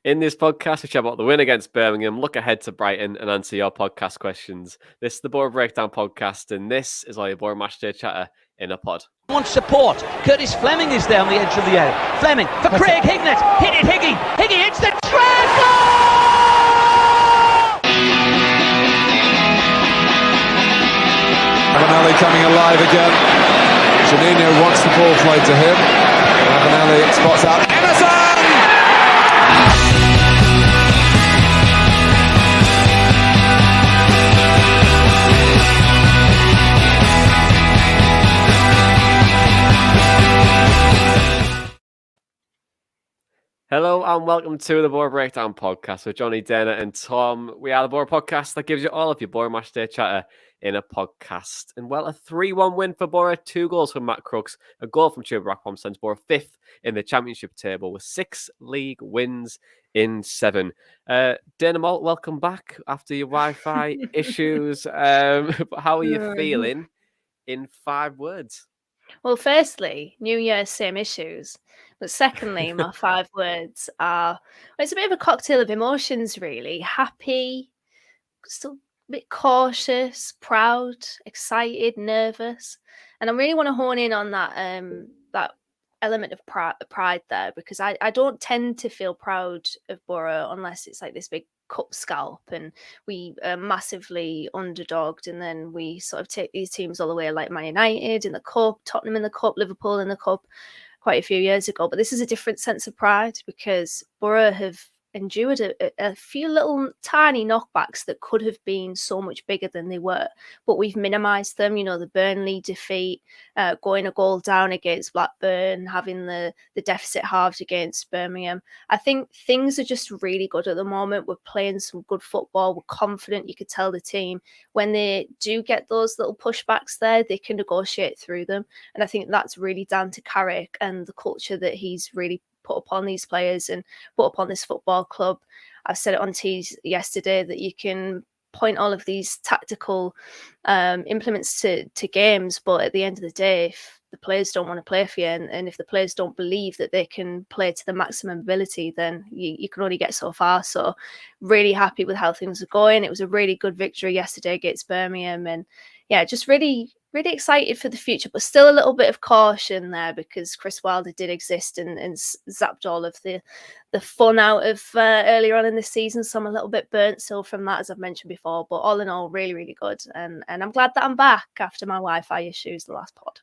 In this podcast, we chat about the win against Birmingham, look ahead to Brighton, and answer your podcast questions. This is the Boro Breakdown podcast, and this is all your Boro Matchday chatter in a pod. Wants support. Curtis Fleming is down the edge of the area. Fleming for Craig Hignett. Hit it, Higgy. Higgy hits the treble! Avenelli coming alive again. Juninho wants the ball played to him. Avenelli spots out Emerson! Hello and welcome to the Boro Breakdown podcast with Jonny Dana and Tom. We are the Boro podcast that gives you all of your Boro Matchday chatter in a podcast. And well, a 3-1 win for Boro, 2 goals from Matt Crooks, a goal from Akpom sends Boro 5th in the championship table with 6 league wins in 7. Dana Malt, welcome back after your Wi-Fi issues. But how are you feeling in 5 words? Well, firstly, New Year's, same issues. But secondly, my 5 words are, well, it's a bit of a cocktail of emotions, really. Happy, still a bit cautious, proud, excited, nervous. And I really want to hone in on that that element of pride there, because I don't tend to feel proud of Boro unless it's like this big cup scalp and we are massively underdogged, and then we sort of take these teams all the way, like Man United in the cup, Tottenham in the cup, Liverpool in the cup quite a few years ago. But this is a different sense of pride because Boro have endured a few little tiny knockbacks that could have been so much bigger than they were, but we've minimised them. You know, the Burnley defeat, going a goal down against Blackburn, having the deficit halved against Birmingham. I think things are just really good at the moment. We're playing some good football. We're confident. You could tell the team when they do get those little pushbacks there, they can negotiate through them. And I think that's really down to Carrick and the culture that he's really put upon these players and put upon this football club. I said it on Tees yesterday that you can point all of these tactical implements to games, but at the end of the day, if the players don't want to play for you, and if the players don't believe that they can play to the maximum ability, then you can only get so far. So really happy with how things are going. It was a really good victory yesterday against Birmingham, and yeah, just really excited for the future, but still a little bit of caution there because Chris Wilder did exist and zapped all of the fun out of earlier on in the season. So I'm a little bit burnt still from that, as I've mentioned before, but all in all, really good. And I'm glad that I'm back after my Wi-Fi issues the last pod.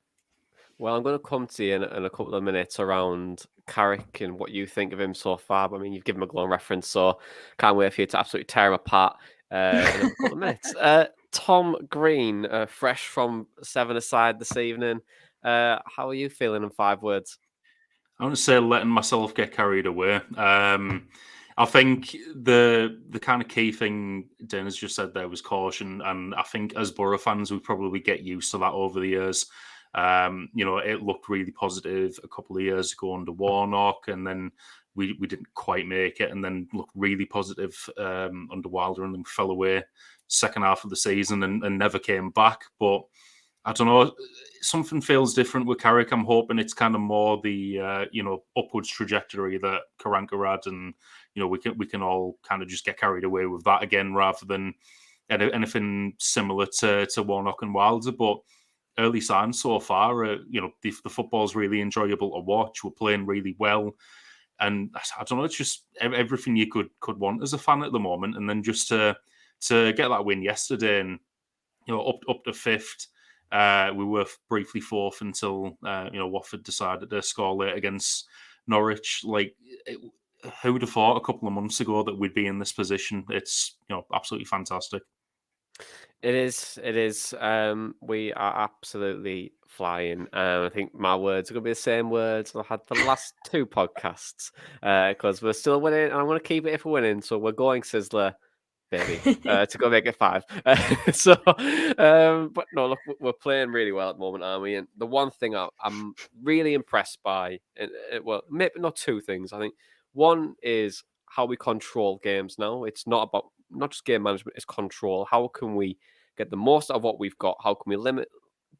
Well, I'm going to come to you in a couple of minutes around Carrick and what you think of him so far. But I mean, you've given him a glowing reference, so can't wait for you to absolutely tear him apart in a couple of minutes. Tom Green, fresh from 7-a-side this evening. How are you feeling in 5 words? I want to say letting myself get carried away. I think the kind of key thing Dana's just said there was caution, and I think as Boro fans we probably get used to that over the years. It looked really positive a couple of years ago under Warnock, and then we didn't quite make it, and then looked really positive under Wilder, and then fell away second half of the season and never came back. But I don't know, something feels different with Carrick. I'm hoping it's kind of more the upwards trajectory that Karanka had, and we can all kind of just get carried away with that again rather than anything similar to Warnock and Wilder. But early signs so far, the football's really enjoyable to watch. We're playing really well, and I don't know, it's just everything you could want as a fan at the moment. And then just to get that win yesterday, and up to 5th, we were briefly 4th until Watford decided to score late against Norwich. Who would have thought a couple of months ago that we'd be in this position? It's absolutely fantastic. It is. We are absolutely flying. I think my words are going to be the same words I had for the last 2 podcasts because we're still winning, and I want to keep it if we're winning. So we're going Sizzler, baby, to go make it 5. But no, look, we're playing really well at the moment, aren't we? And the one thing I'm really impressed by, well, maybe not 2 things. I think one is how we control games now. It's not just game management, it's control. How can we get the most out of what we've got? How can we limit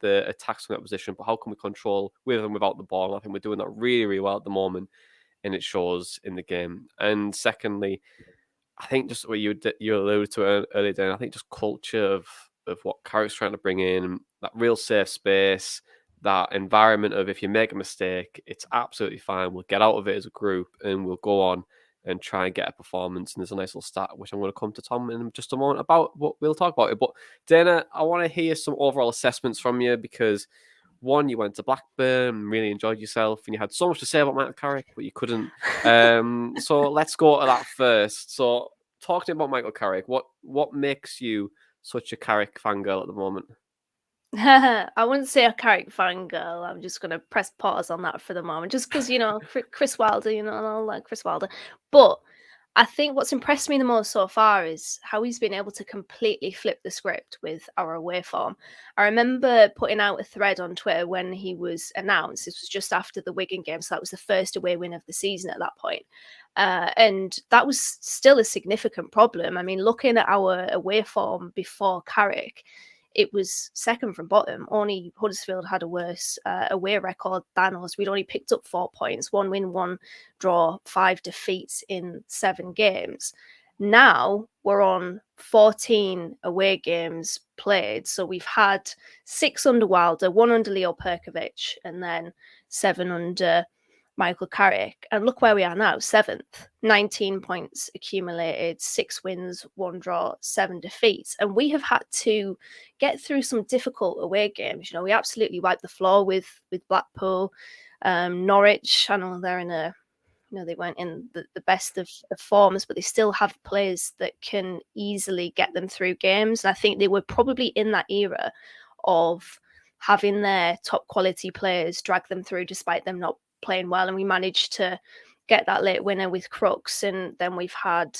the attacks from that position? But how can we control with and without the ball? And I think we're doing that really, really well at the moment. and it shows in the game. And secondly, I think just what you alluded to earlier, Dan, I think just culture of what Carrick's trying to bring in, that real safe space, that environment of if you make a mistake, it's absolutely fine. We'll get out of it as a group and we'll go on and try and get a performance. And there's a nice little stat, which I'm going to come to Tom in just a moment about what we'll talk about it. But Dana, I want to hear some overall assessments from you because one, you went to Blackburn, really enjoyed yourself, and you had so much to say about Michael Carrick, but you couldn't. So let's go to that first. So talk to me about Michael Carrick. What makes you such a Carrick fangirl at the moment? I wouldn't say a Carrick fangirl. I'm just going to press pause on that for the moment, just because, Chris Wilder, and I like Chris Wilder. But I think what's impressed me the most so far is how he's been able to completely flip the script with our away form. I remember putting out a thread on Twitter when he was announced. This was just after the Wigan game, so that was the first away win of the season at that point. And that was still a significant problem. I mean, looking at our away form before Carrick, it was second from bottom. Only Huddersfield had a worse away record than us. We'd only picked up 4 points, 1 win, 1 draw, 5 defeats in 7 games. Now we're on 14 away games played. So we've had 6 under Wilder, 1 under Leo Perkovic, and then 7 under Michael Carrick. And look where we are now, 7th, 19 points accumulated, 6 wins, 1 draw, 7 defeats. And we have had to get through some difficult away games. We absolutely wiped the floor with Blackpool, Norwich. I know they're in they weren't in the best of forms, but they still have players that can easily get them through games. And I think they were probably in that era of having their top quality players drag them through despite them not playing well, and we managed to get that late winner with Crooks. And then we've had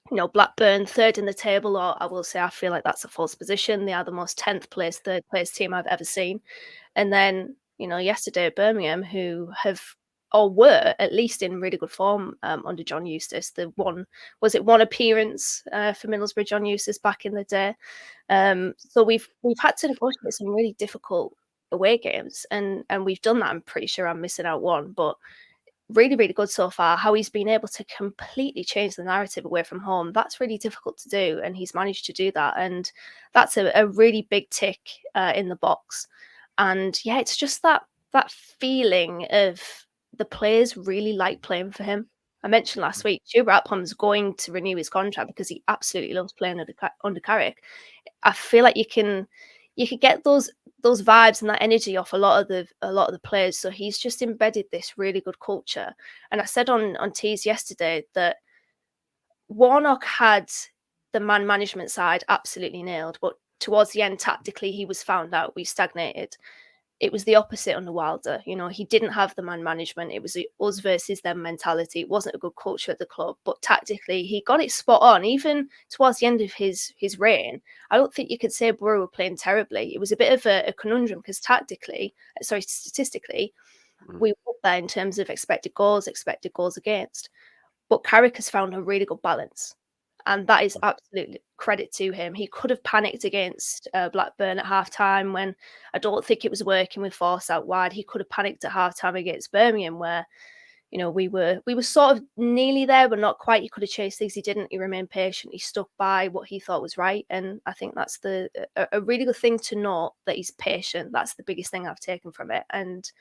Blackburn third in the table, or I will say I feel like that's a false position. They are the most 10th place, third place team I've ever seen. And then yesterday at Birmingham, who have or were at least in really good form under John Eustace. The one appearance for Middlesbrough, John Eustace back in the day. So we've had to negotiate some really difficult away games, and we've done that. I'm pretty sure I'm missing out one, but really, really good so far. How he's been able to completely change the narrative away from home, that's really difficult to do, and he's managed to do that, and that's a really big tick in the box. And yeah, it's just that feeling of the players really like playing for him. I mentioned last week, Akpom's going to renew his contract because he absolutely loves playing under Carrick. I feel like you can get those vibes and that energy off a lot of the players. So he's just embedded this really good culture. And I said on Tees yesterday that Warnock had the man management side absolutely nailed, but towards the end, tactically, he was found out. We stagnated. It was the opposite under Wilder. He didn't have the man management. It was us versus them mentality. It wasn't a good culture at the club, but tactically he got it spot on. Even towards the end of his reign, I don't think you could say Boro were playing terribly. It was a bit of a conundrum because statistically, we were up there in terms of expected goals against. But Carrick has found a really good balance. And that is absolutely credit to him. He could have panicked against Blackburn at half-time when I don't think it was working with Forss out wide. He could have panicked at half-time against Birmingham where, we were sort of nearly there, but not quite. He could have chased things. He didn't. He remained patient. He stuck by what he thought was right. And I think that's a really good thing to note, that he's patient. That's the biggest thing I've taken from it. And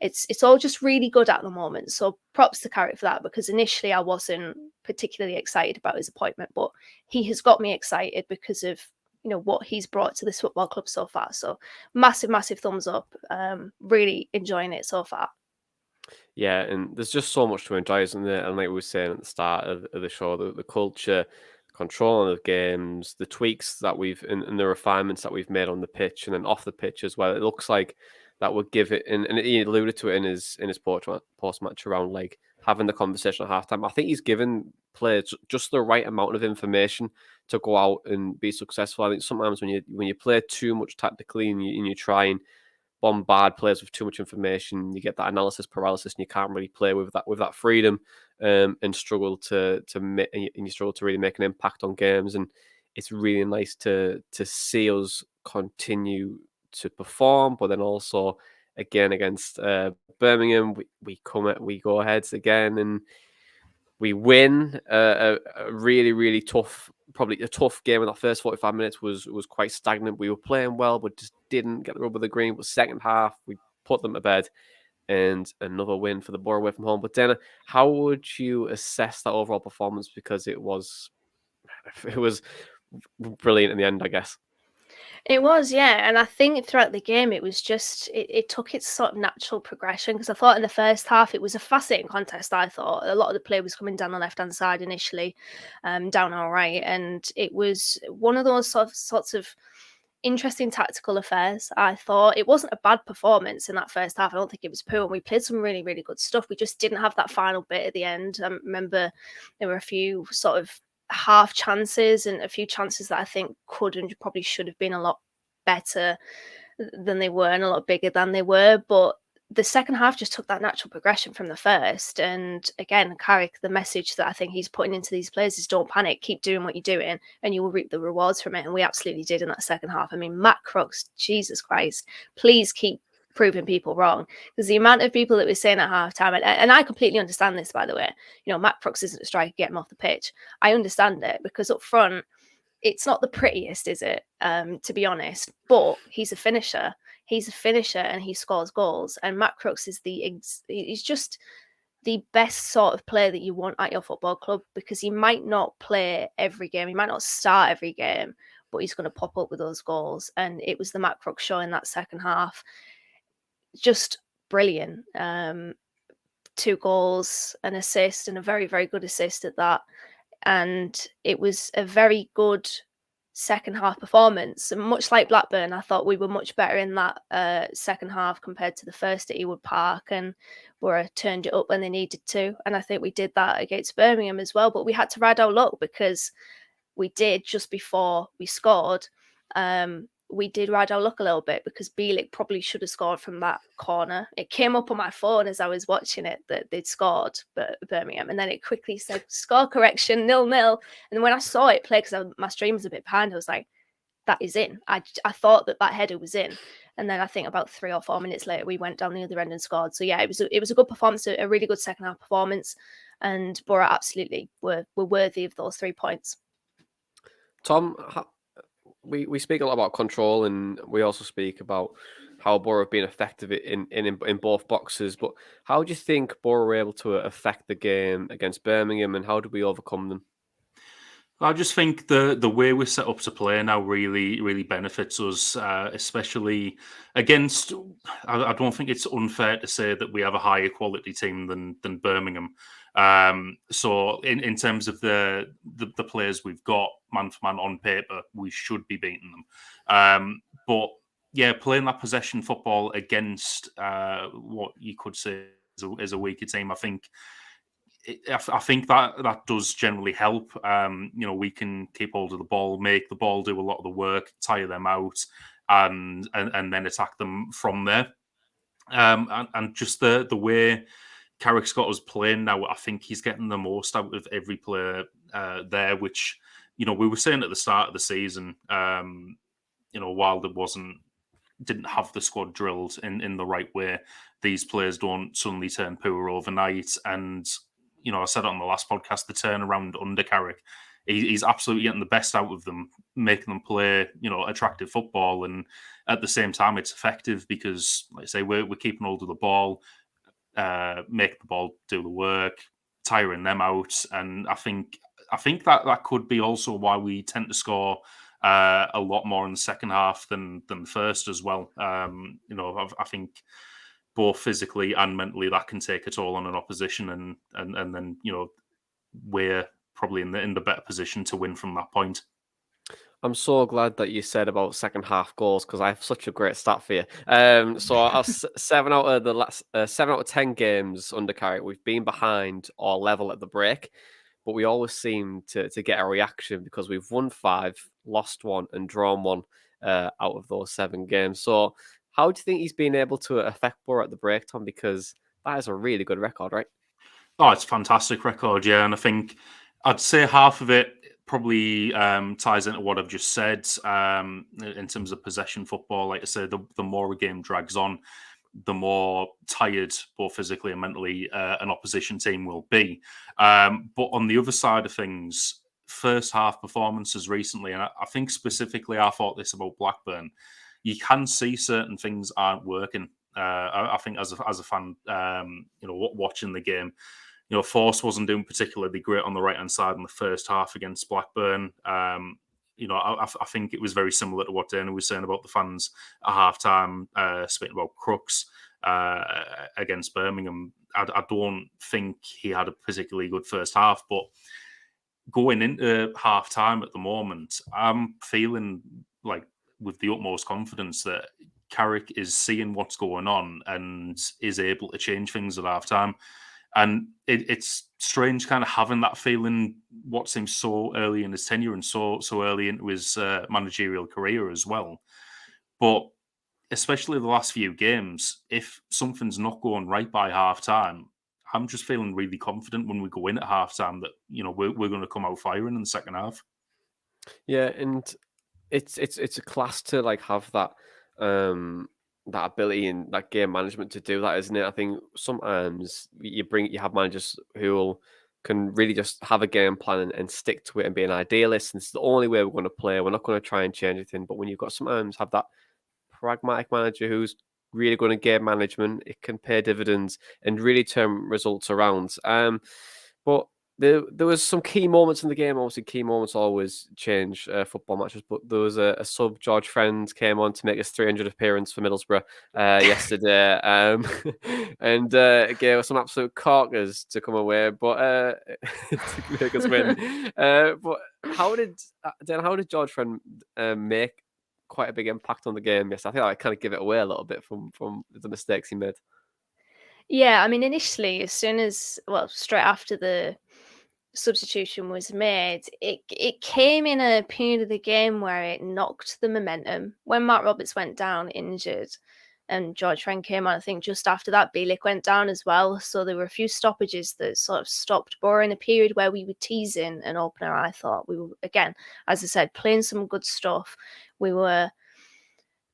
it's all just really good at the moment. So props to Carrick for that, because initially I wasn't particularly excited about his appointment, but he has got me excited because of what he's brought to this football club so far. So massive thumbs up. Really enjoying it so far. Yeah, and there's just so much to enjoy, isn't there? And like we were saying at the start of the show, the culture, controlling of games, the tweaks that and the refinements that we've made on the pitch and then off the pitch as well. It looks like that would give it, and he alluded to it in his post match around like having the conversation at halftime. I think he's given players just the right amount of information to go out and be successful. I think sometimes when you play too much tactically and you try and bombard players with too much information, you get that analysis paralysis, and you can't really play with that freedom, and struggle to really make an impact on games. And it's really nice to see us continue to perform, but then also again against Birmingham. We go ahead again and we win. A really, really tough, probably a tough game. In that first 45 minutes was quite stagnant. We were playing well, but just didn't get the rub of the green. But second half, we put them to bed, and another win for the Boro away from home. But Dana, how would you assess that overall performance? Because it was brilliant in the end, I guess. It was, yeah. And I think throughout the game, it was just, it took its sort of natural progression. Because I thought in the first half, it was a fascinating contest, I thought. A lot of the play was coming down the left-hand side initially, down our right. And it was one of those sorts of interesting tactical affairs. I thought it wasn't a bad performance in that first half. I don't think it was poor. And we played some really, really good stuff. We just didn't have that final bit at the end. I remember there were a few sort of half chances and a few chances that I think could and probably should have been a lot better than they were and a lot bigger than they were. But the second half just took that natural progression from the first. And again, Carrick, the message that I think he's putting into these players is don't panic, keep doing what you're doing and you will reap the rewards from it. And we absolutely did in that second half. I mean, Matt Crooks, Jesus Christ, please keep proving people wrong, because the amount of people that were saying at halftime, and I completely understand this, by the way, you know, Matt Crooks isn't a striker, get him off the pitch. I understand it, because up front it's not the prettiest, is it, to be honest, but he's a finisher and he scores goals. And Matt Crooks is he's just the best sort of player that you want at your football club, because he might not play every game, he might not start every game, but he's going to pop up with those goals. And it was the Matt Crooks show in that second half. Just brilliant. 2 goals, an assist, and a very, very good assist at that. And it was a very good second half performance. And much like Blackburn, I thought we were much better in that second half compared to the first at Ewood Park, and Boro turned it up when they needed to. And I think we did that against Birmingham as well. But we had to ride our luck, because we did just before we scored. We did ride our luck a little bit, because Bielik probably should have scored from that corner. It came up on my phone as I was watching it that they'd scored Birmingham, and then it quickly said score correction 0-0. And when I saw it play, because my stream was a bit behind, I was like, that is in. I thought that header was in. And then I think about 3 or 4 minutes later, we went down the other end and scored. So yeah, it was a good performance, a really good second half performance, and Boro absolutely were worthy of those 3 points. Tom, we speak a lot about control, and we also speak about how Boro have been effective in both boxes. But how do you think Boro were able to affect the game against Birmingham, and how did we overcome them? I just think the way we're set up to play now really benefits us, especially against. I don't think it's unfair to say that we have a higher quality team than Birmingham. So in terms of the players we've got, man for man on paper, we should be beating them. But yeah, playing that possession football against what you could say is a weaker team, I think that does generally help. We can keep hold of the ball, make the ball do a lot of the work, tire them out, and then attack them from there. And just the way Carrick's got us playing now, I think he's getting the most out of every player there, which, we were saying at the start of the season, while didn't have the squad drilled in the right way, these players don't suddenly turn poor overnight. And, I said it on the last podcast, the turnaround under Carrick, he's absolutely getting the best out of them, making them play, attractive football. And at the same time, it's effective because, like I say, we're keeping hold of the ball, make the ball do the work, tiring them out. And I think that could be also why we tend to score a lot more in the second half than the first as well. I think both physically and mentally that can take a toll on an opposition, and then we're probably in the better position to win from that point. I'm so glad that you said about second half goals, because I have such a great stat for you. So our 7 out of the last 7 out of 10 games under Carrick, we've been behind or level at the break, but we always seem to get a reaction, because we've won 5, lost 1, and drawn 1 out of those 7 games. So how do you think he's been able to affect Boro at the break, Tom? Because that is a really good record, right? Oh, it's a fantastic record, yeah. And I think I'd say half of it probably ties into what I've just said in terms of possession football. Like I say, the more a game drags on, the more tired, both physically and mentally, an opposition team will be. But on the other side of things, first half performances recently, and I think specifically I thought this about Blackburn, you can see certain things aren't working. I think as a fan, watching the game, Forss wasn't doing particularly great on the right hand side in the first half against Blackburn. I think it was very similar to what Dana was saying about the fans at halftime, speaking about Crooks against Birmingham. I don't think he had a particularly good first half, but going into half time at the moment, I'm feeling like with the utmost confidence that Carrick is seeing what's going on and is able to change things at half time. And it's strange kind of having that feeling what seems so early in his tenure and so early into his managerial career as well. But especially the last few games, if something's not going right by half time, I'm just feeling really confident when we go in at halftime that we're going to come out firing in the second half. Yeah, and it's a class to like have that that ability and that game management to do that, isn't it? I think sometimes you have managers who can really just have a game plan and stick to it and be an idealist. And it's the only way we're going to play. We're not going to try and change anything. But when you've got sometimes have that pragmatic manager who's really good at game management, it can pay dividends and really turn results around. But there was some key moments in the game. Obviously, key moments always change football matches. But there was a sub, George Friend, came on to make his 300th appearance for Middlesbrough yesterday, and gave us some absolute corkers to come away, but to make us win. But how did George Friend make quite a big impact on the game? Yes, I think I kind of give it away a little bit from the mistakes he made. Yeah, I mean, initially, straight after the substitution was made, it came in a period of the game where it knocked the momentum. When Mark Roberts went down injured and George Friend came on, I think just after that, Bielik went down as well. So there were a few stoppages that sort of stopped Boro in a period where we were teasing an opener. I thought we were, again, as I said, playing some good stuff. We were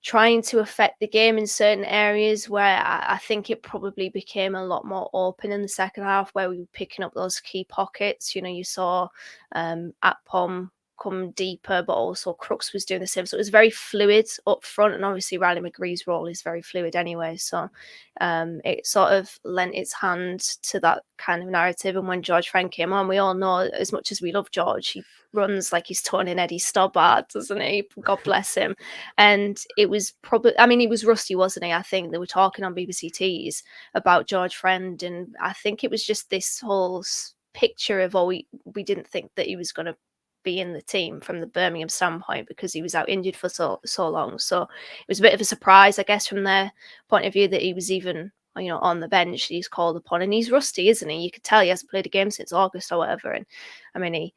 trying to affect the game in certain areas where I think it probably became a lot more open in the second half, where we were picking up those key pockets. You saw Akpom come deeper, but also Crooks was doing the same. So it was very fluid up front, and obviously Riley McGree's role is very fluid anyway. So it sort of lent its hand to that kind of narrative. And when George Friend came on, we all know, as much as we love George, he runs like he's torn in Eddie Stobbart, doesn't he? God bless him. And it was he was rusty, wasn't he? I think they were talking on BBC Tees about George Friend, and I think it was just this whole picture of, we didn't think that he was going to be in the team from the Birmingham standpoint because he was out injured for so long. So it was a bit of a surprise, I guess, from their point of view that he was even on the bench. He's called upon, and he's rusty, isn't he? You could tell he hasn't played a game since August or whatever. And I mean, he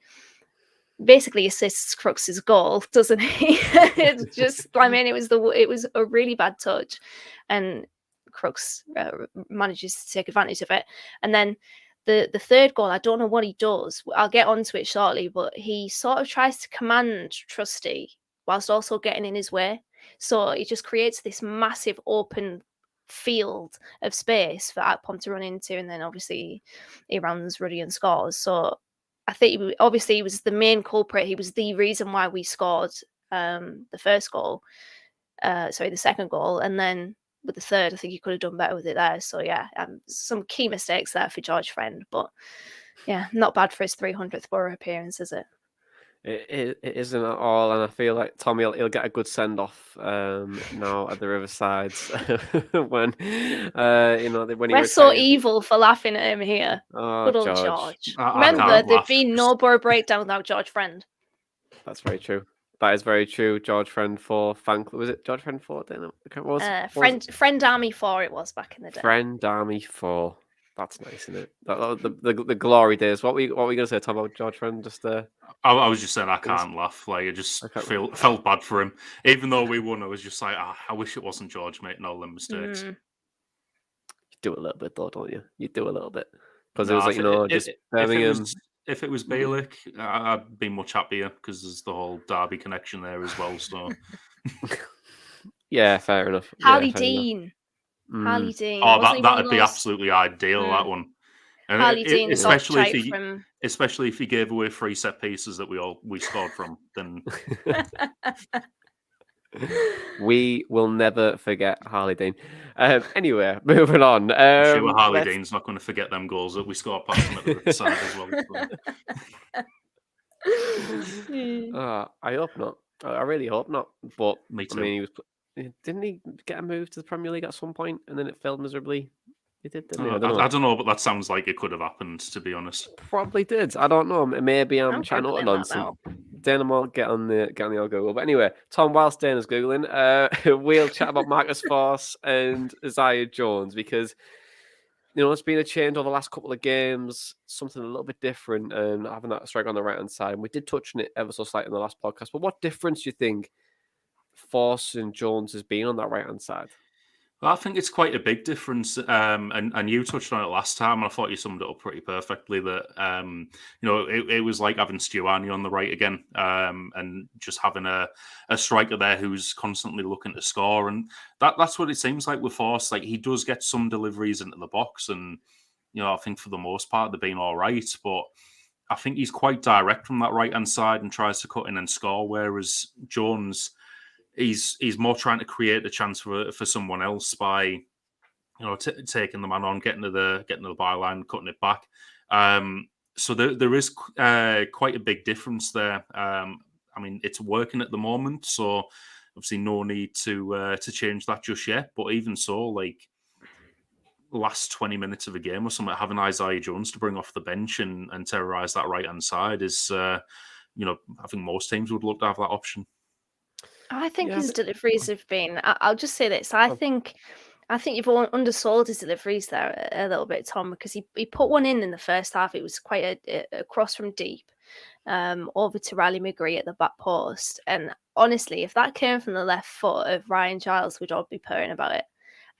basically assists Crooks's goal, doesn't he? It's just, it was a really bad touch, and Crooks manages to take advantage of it. And then the third goal, I don't know what he does. I'll get onto it shortly, but he sort of tries to command Trusty whilst also getting in his way. So it just creates this massive open field of space for Akpom to run into, and then obviously he runs Ruddy and scores. So I think he was the main culprit. He was the reason why we scored the second goal, and then with the third, I think he could have done better with it there. So yeah, some key mistakes there for George Friend, but yeah, not bad for his 300th Boro appearance, is it? It isn't at all, and I feel like Tommy he'll get a good send off now at the Riversides when when we're so evil for laughing at him here. Oh, good old George. I Remember, there'd be no Boro Breakdown without George Friend. That's very true. That is very true. George Friend 4 fan club. Was it George Friend 4? Friend Army 4 it was back in the day. Friend Army 4. That's nice, isn't it? The glory days. What were you going to say, Tom, about George Friend? Just I was just saying I can't laugh. Like I just felt bad for him. Even though we won, I was just like, I wish it wasn't George making all them mistakes. You do a little bit though, don't you? You do a little bit. Because it was like, just Birmingham. If it was Bielik, I'd be much happier because there's the whole Derby connection there as well. So, yeah, fair enough. Harley Dean. Harley Dean. Oh, Wasn't he one of that'd be those- absolutely ideal. That one, and Harley Dean, especially top if he, from. especially if he gave away 3 set pieces that we scored from, then We will never forget Harley Dean. Anyway, moving on. I'm sure Harley let's- Dean's not going to forget them goals that we scored past him at the side as well. So. I hope not. I really hope not. But Me I too. mean, didn't he get a move to the Premier League at some point, and then it failed miserably? He did, didn't he? I don't know. But that sounds like it could have happened, to be honest. Probably did. I don't know. Maybe I'm trying to Googling that nonsense. now. Dana might get on the old Google. But anyway, Tom, whilst Dana's Googling, we'll chat about Marcus Forss and Isaiah Jones, because it's been a change over the last couple of games, something a little bit different, and having that strike on the right hand side. And we did touch on it ever so slightly in the last podcast. But what difference do you think Forss and Jones has been on that right hand side? Well, I think it's quite a big difference, and you touched on it last time, and I thought you summed it up pretty perfectly. That it was like having Stuani on the right again, and just having a striker there who's constantly looking to score, and that's what it seems like with Forss. Like, he does get some deliveries into the box, and I think for the most part they've been all right, but I think he's quite direct from that right hand side and tries to cut in and score, whereas Jones, he's more trying to create a chance for someone else by taking the man on, getting to the byline, cutting it back. So there is quite a big difference there. I mean, it's working at the moment, so obviously no need to change that just yet. But even so, like, last 20 minutes of a game or something, having Isaiah Jones to bring off the bench and terrorise that right hand side is, I think most teams would look to have that option. I think his deliveries have been. I'll just say this. I think you've undersold his deliveries there a little bit, Tom, because he put one in the first half. It was quite a cross from deep over to Riley McGree at the back post. And honestly, if that came from the left foot of Ryan Giles, we'd all be purring about it.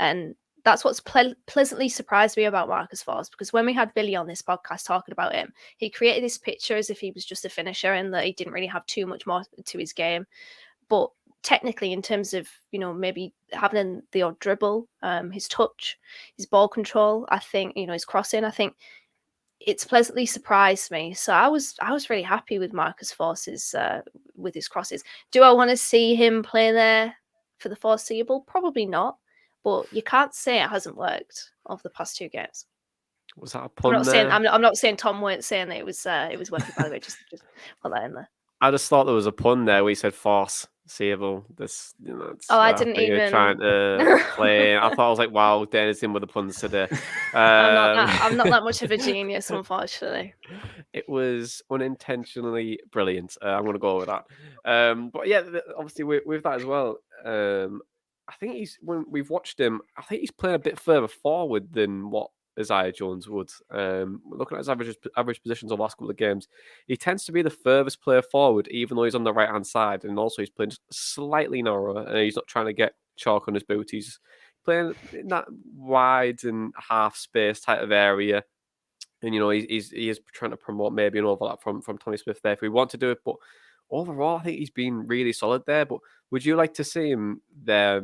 And that's what's pleasantly surprised me about Marcus Forss, because when we had Billy on this podcast talking about him, he created this picture as if he was just a finisher and that he didn't really have too much more to his game. But technically, in terms of, maybe having the odd dribble, his touch, his ball control, I think, his crossing, I think it's pleasantly surprised me. So I was really happy with Marcus Forss's with his crosses. Do I want to see him play there for the foreseeable? Probably not. But you can't say it hasn't worked over the past 2 games. Was that a pun? I'm not saying Tom weren't saying that it was working. By the way, just put that in there. I just thought there was a pun there. We said Forss seeable. This, I didn't even trying to play. I thought, I was like, wow, Dana's in with the puns today. I'm not that much of a genius, unfortunately. It was unintentionally brilliant. I'm going to go with that. But yeah, obviously with that as well. I think when we've watched him, I think he's playing a bit further forward than what Isaiah Jones would. Looking at his average positions over the last couple of games, he tends to be the furthest player forward, even though he's on the right hand side, and also he's playing slightly narrower, and he's not trying to get chalk on his boot. He's playing in that wide and half space type of area, and he is trying to promote maybe an overlap from Tommy Smith there if we want to do it, but overall, I think he's been really solid there. But would you like to see him there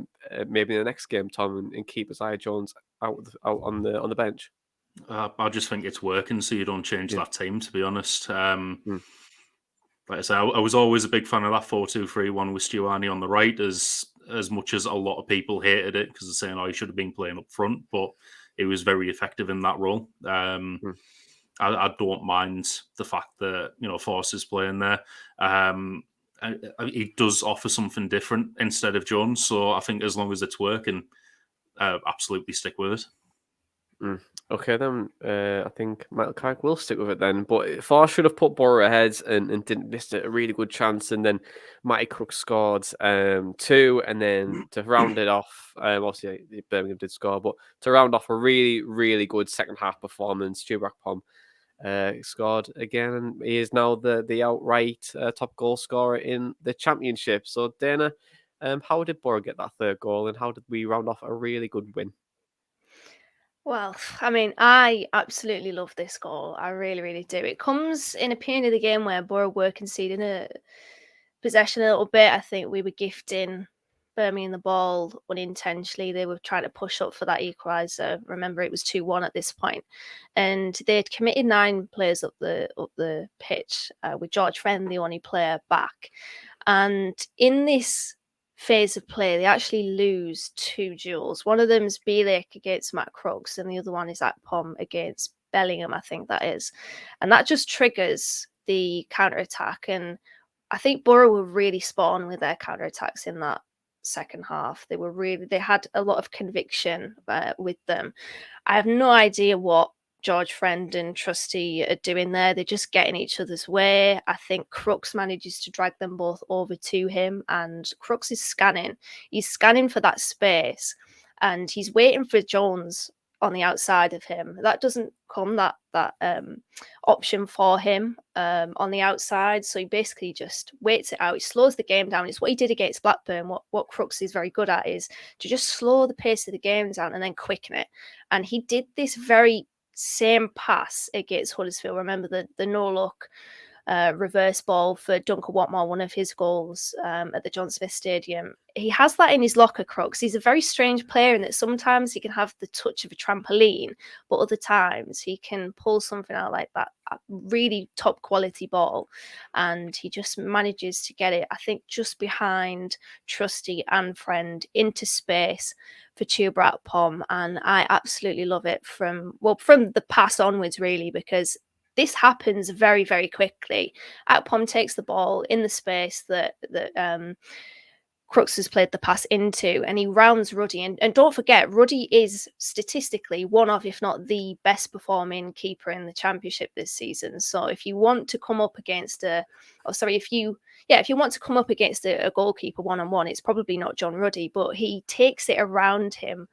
maybe in the next game, Tom, and keep Isaiah Jones out on the bench? I just think it's working, so you don't change that team, to be honest. Like I say, I was always a big fan of that 4-2-3-1 with Stuani on the right, as much as a lot of people hated it because they're saying, he should have been playing up front, but it was very effective in that role. I don't mind the fact that Forss is playing there. He does offer something different instead of Jones, so I think as long as it's working, absolutely stick with it. Okay, then I think Michael Carrick will stick with it then. But Forss should have put Boro ahead and didn't miss a really good chance, and then Matty Crook scored 2, and then to round it off, obviously Birmingham did score, but to round off a really, really good second half performance, Akpom scored again, and he is now the outright top goal scorer in the championship. So Dana, how did Boro get that 3rd goal, and how did we round off a really good win? Well, I mean, I absolutely love this goal. I really, really do. It comes in a period of the game where Boro were conceding a possession a little bit. I think we were gifting Birmingham the ball unintentionally. They were trying to push up for that equaliser. Remember, it was 2-1 at this point, and they'd committed 9 players up the pitch, with George Friend the only player back. And in this phase of play, they actually lose 2 duels. One of them is Bielik against Matt Crooks, and the other one is Akpom against Bellingham, I think that is. And that just triggers the counter-attack. And I think Boro were really spot on with their counter-attacks in that second half. They had a lot of conviction with them. I have no idea what George Friend and Trusty are doing there. They're just getting each other's way. I think Crooks manages to drag them both over to him, and Crooks is scanning. He's scanning for that space, and he's waiting for Jones on the outside of him. That doesn't come, that option for him on the outside. So he basically just waits it out. He slows the game down. It's what he did against Blackburn. What Crooks is very good at is to just slow the pace of the game down and then quicken it. And he did this very same pass against Huddersfield. Remember the no-look reverse ball for Duncan Watmore, one of his goals at the John Smith Stadium. He has that in his locker, Crooks. He's a very strange player in that sometimes he can have the touch of a trampoline, but other times he can pull something out like that, a really top quality ball, and he just manages to get it, I think, just behind Trusty and Friend into space for Chuba Akpom. And I absolutely love it from the pass onwards, really, because this happens very, very quickly. Akpom takes the ball in the space that Crooks has played the pass into, and he rounds Ruddy. And don't forget, Ruddy is statistically one of, if not the best performing keeper in the Championship this season. So if you want to come up against if you want to come up against a goalkeeper one-on-one, it's probably not John Ruddy, but he takes it around him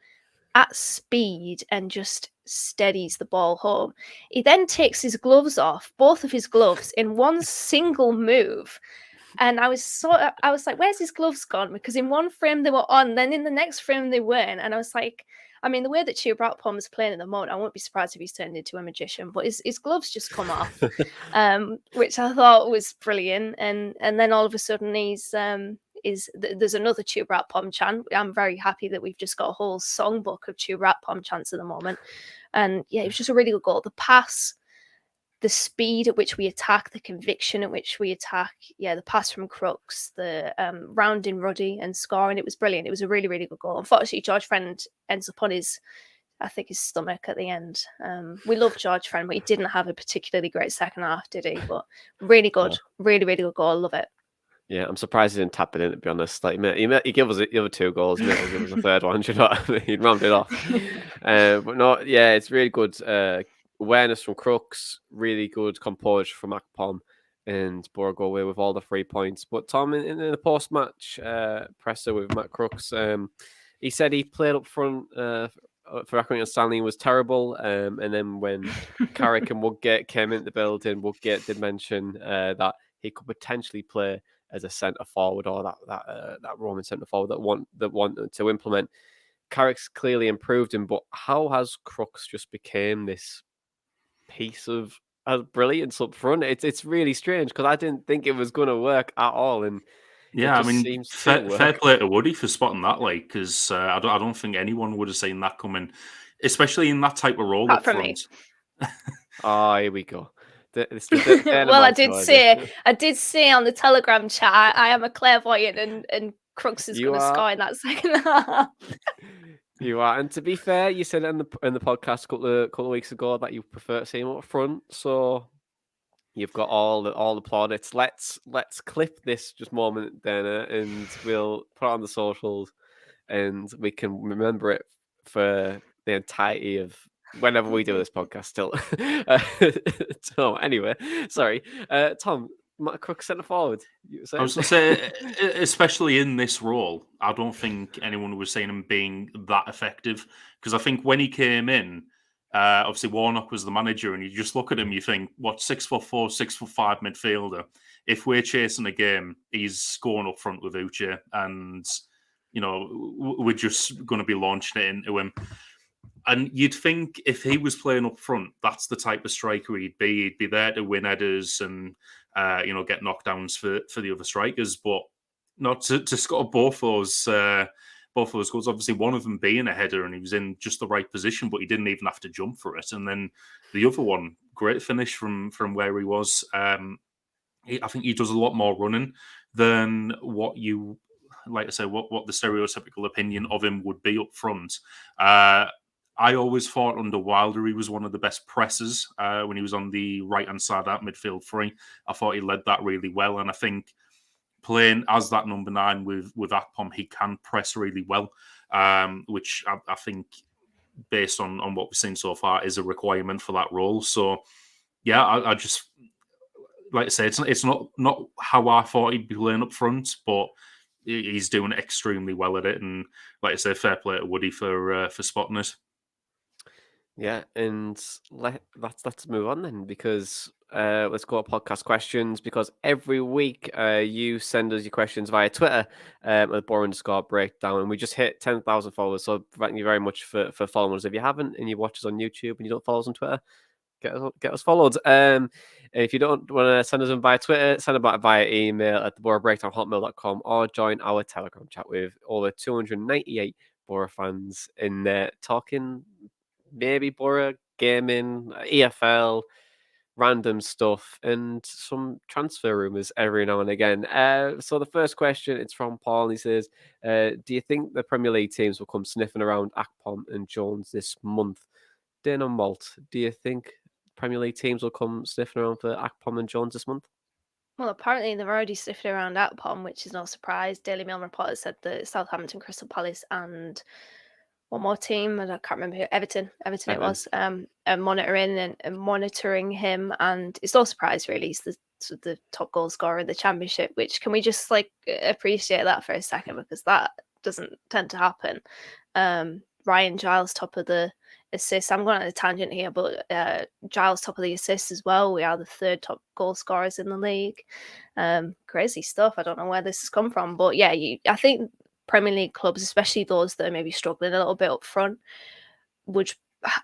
at speed and just steadies the ball home. He then takes his gloves off, both of his gloves, in one single move. And I was like, where's his gloves gone? Because in one frame they were on, then in the next frame they weren't. And I was like, I mean, the way that Chuba Akpom is playing at the moment, I won't be surprised if he's turned into a magician, but his gloves just come off, which I thought was brilliant. And then all of a sudden there's another Chuba Akpom chant. I'm very happy that we've just got a whole songbook of Chuba Akpom chants at the moment. And yeah, it was just a really good goal. The pass, the speed at which we attack, the conviction at which we attack. Yeah, the pass from Crooks, the rounding Ruddy and scoring. It was brilliant. It was a really, really good goal. Unfortunately, George Friend ends up on his stomach at the end. We love George Friend, but he didn't have a particularly great second half, did he? But really good, really, really good goal. Love it. Yeah, I'm surprised he didn't tap it in, to be honest. Like, he gave us the other 2 goals, he gave us a third one, you know what I mean? He'd round it off. But no, yeah, it's really good awareness from Crooks, really good composure from Akpom, and Boro go away with all the 3 points. But Tom, in the post-match presser with Matt Crooks, he said he played up front for Accrington and Stanley was terrible. And then when Carrick and Woodgate came into the building, Woodgate did mention that he could potentially play as a centre forward, or that Roman centre forward that wanted to implement. Carrick's clearly improved him, but how has Crooks just became this piece of brilliance up front? It's really strange, because I didn't think it was going to work at all. And yeah, I mean, fair play to Woody for spotting that, like, because I don't think anyone would have seen that coming, especially in that type of role up front. Oh, here we go. Well, I did say on the Telegram chat, I am a clairvoyant, and Crooks is going to score in that second half. You are, and to be fair, you said in the podcast a couple of weeks ago that you prefer to see him up front. So you've got all the plaudits. Let's clip this just moment, Dana, and we'll put it on the socials, and we can remember it for the entirety of whenever we do this podcast still. So anyway, sorry. Tom, Matt Crooks centre forward. I was going to say, especially in this role, I don't think anyone was saying him being that effective, because I think when he came in, obviously Warnock was the manager, and you just look at him, you think, what, 6'4", 6'5" midfielder. If we're chasing a game, he's going up front with Uche, and you know, we're just going to be launching it into him. And you'd think if he was playing up front, that's the type of striker he'd be. He'd be there to win headers and get knockdowns for the other strikers. But not to score both those goals. Obviously, one of them being a header, and he was in just the right position, but he didn't even have to jump for it. And then the other one, great finish from where he was. I think he does a lot more running than what you, like I say, what the stereotypical opinion of him would be up front. I always thought under Wilder he was one of the best pressers when he was on the right-hand side at midfield three. I thought he led that really well, and I think playing as that number 9 with Akpom, he can press really well, which I think, based on what we've seen so far, is a requirement for that role. So, yeah, I just, like I say, it's not how I thought he'd be playing up front, but he's doing extremely well at it. And like I say, fair play to Woody for spotting it. Yeah, and let's move on then, because let's go to podcast questions, because every week you send us your questions via Twitter at Boro_Breakdown, and we just hit 10,000 followers. So thank you very much for following us. If you haven't and you watch us on YouTube and you don't follow us on Twitter, get us followed. If you don't want to send us them via Twitter, send them via email at theborobreakdown@hotmail.com, or join our Telegram chat with over 298 Boro fans in there talking maybe Boro gaming, EFL, random stuff, and some transfer rumours every now and again. So the first question, it's from Paul, and he says, do you think the Premier League teams will come sniffing around Akpom and Jones this month? Dana Malt, do you think Premier League teams will come sniffing around for Akpom and Jones this month? Well, apparently they've already sniffed around Akpom, which is no surprise. Daily Mail reporter said that Southampton, Crystal Palace, and one more team, and I can't remember who, Everton it was, are monitoring him, and it's no surprise really. He's the top goal scorer in the Championship, which, can we just appreciate that for a second, because that doesn't tend to happen. Ryan Giles top of the assists. I'm going on a tangent here, but Giles top of the assists as well. We are the 3rd top goal scorers in the league. Crazy stuff. I don't know where this has come from, but yeah, I think Premier League clubs, especially those that are maybe struggling a little bit up front,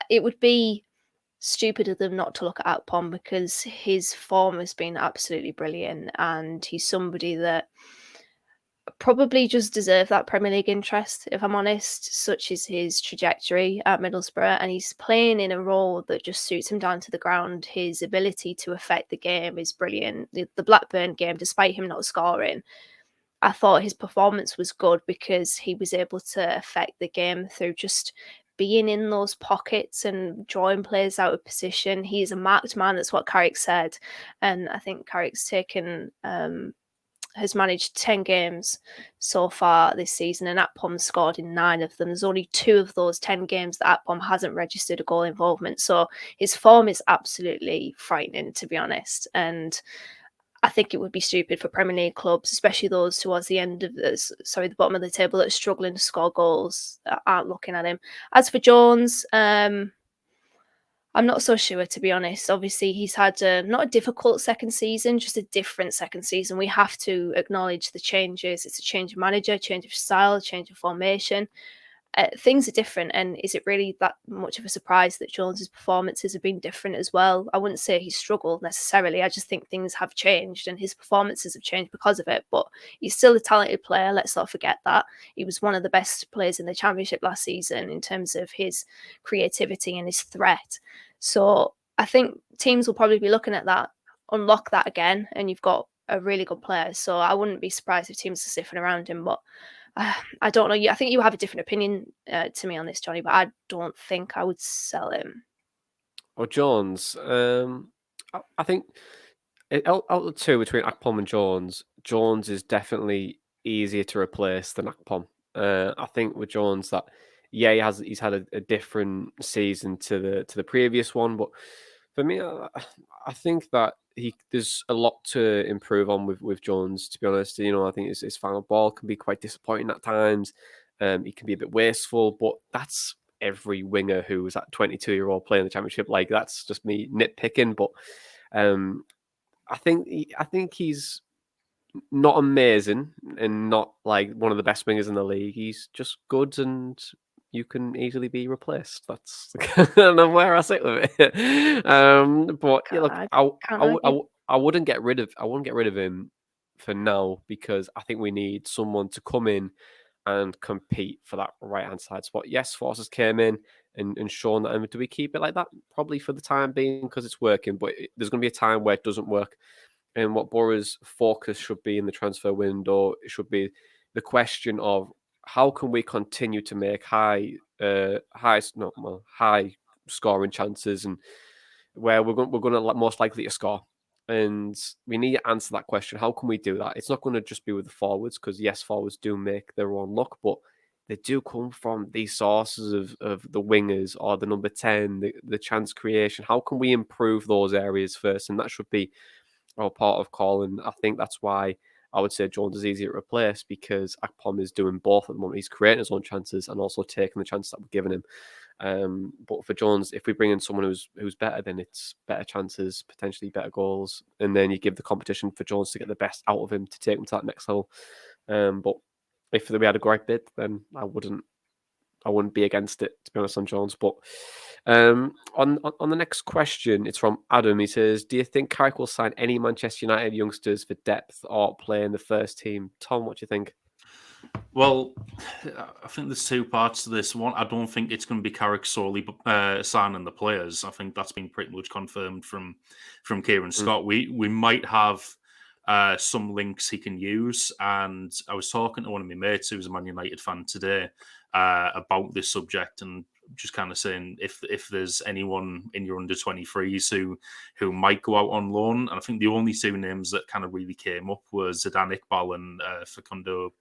it would be stupid of them not to look at Akpom, because his form has been absolutely brilliant, and he's somebody that probably just deserve that Premier League interest, if I'm honest. Such is his trajectory at Middlesbrough, and he's playing in a role that just suits him down to the ground. His ability to affect the game is brilliant. The Blackburn game, despite him not scoring, I thought his performance was good because he was able to affect the game through just being in those pockets and drawing players out of position. He's a marked man. That's what Carrick said. And I think Carrick's has managed 10 games so far this season, and Akpom scored in 9 of them. There's only 2 of those 10 games that Akpom hasn't registered a goal involvement. So his form is absolutely frightening, to be honest. And I think it would be stupid for Premier League clubs, especially those towards the end of the bottom of the table, that are struggling to score goals, that aren't looking at him. As for Jones, I'm not so sure, to be honest. Obviously, he's had not a difficult second season, just a different second season. We have to acknowledge the changes. It's a change of manager, change of style, change of formation. Things are different, and is it really that much of a surprise that Jones's performances have been different as well? I wouldn't say he's struggled necessarily. I just think things have changed, and his performances have changed because of it. But he's still a talented player. Let's not forget that. He was one of the best players in the Championship last season in terms of his creativity and his threat. So I think teams will probably be looking at that, unlock that again, and you've got a really good player. So I wouldn't be surprised if teams are sniffing around him, but I don't know. I think you have a different opinion to me on this, Johnny, but I don't think I would sell him. Or Jones, I think out of the two, between Akpom and Jones is definitely easier to replace than Akpom. I think with Jones, that he's had a different season to the previous one, but for me, I think that there's a lot to improve on with Jones, to be honest. I think his final ball can be quite disappointing at times. He can be a bit wasteful, but that's every winger who was that 22-year-old playing the Championship. Like, that's just me nitpicking, but I think he's not amazing and not like one of the best wingers in the league. He's just good, and you can easily be replaced. That's I don't know where I sit with it. But yeah, look, I wouldn't get rid of him for now, because I think we need someone to come in and compete for that right-hand side spot. Yes, Forss has came in and shown that. And do we keep it like that? Probably for the time being, because it's working, but there's going to be a time where it doesn't work. And what Boro's focus should be in the transfer window, it should be the question of how can we continue to make high scoring chances, and where we're going to most likely to score. And we need to answer that question. How can we do that? It's not going to just be with the forwards, because yes, forwards do make their own luck, but they do come from these sources of the wingers or the number 10, the chance creation. How can we improve those areas first? And that should be our part of call. And I think that's why I would say Jones is easier to replace, because Akpom is doing both at the moment. He's creating his own chances and also taking the chances that we're giving him. But for Jones, if we bring in someone who's better, then it's better chances, potentially better goals, and then you give the competition for Jones to get the best out of him to take him to that next level. But if we had a great bid, then I wouldn't be against it, to be honest, on Jones. But on the next question, it's from Adam. He says, do you think Carrick will sign any Manchester United youngsters for depth or play in the first team? Tom, what do you think? Well, I think there's two parts to this. One, I don't think it's going to be Carrick solely signing the players. I think that's been pretty much confirmed from Kieran Scott. We might have some links he can use. And I was talking to one of my mates who's a Man United fan today about this subject, and just kind of saying if there's anyone in your under 23s who might go out on loan. And I think the only two names that kind of really came up were Zidane Iqbal and Facundo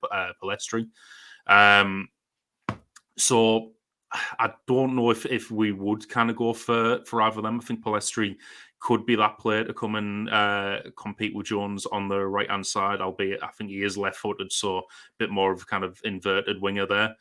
Pellistri. So I don't know if we would kind of go for either of them. I think Pellistri could be that player to come and compete with Jones on the right-hand side, albeit I think he is left-footed, so a bit more of a kind of inverted winger there.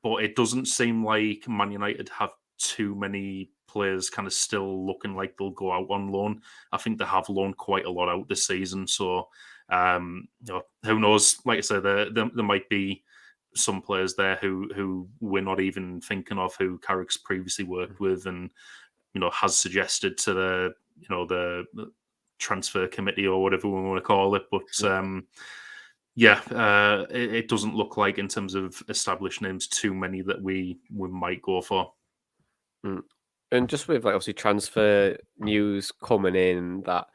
But it doesn't seem like Man United have too many players kind of still looking like they'll go out on loan. I think they have loaned quite a lot out this season. So, who knows? Like I said, there might be some players there who we're not even thinking of, who Carrick's previously worked with and, has suggested to the transfer committee or whatever we want to call it. But, it doesn't look like, in terms of established names, too many that we might go for. And just with obviously transfer news coming in that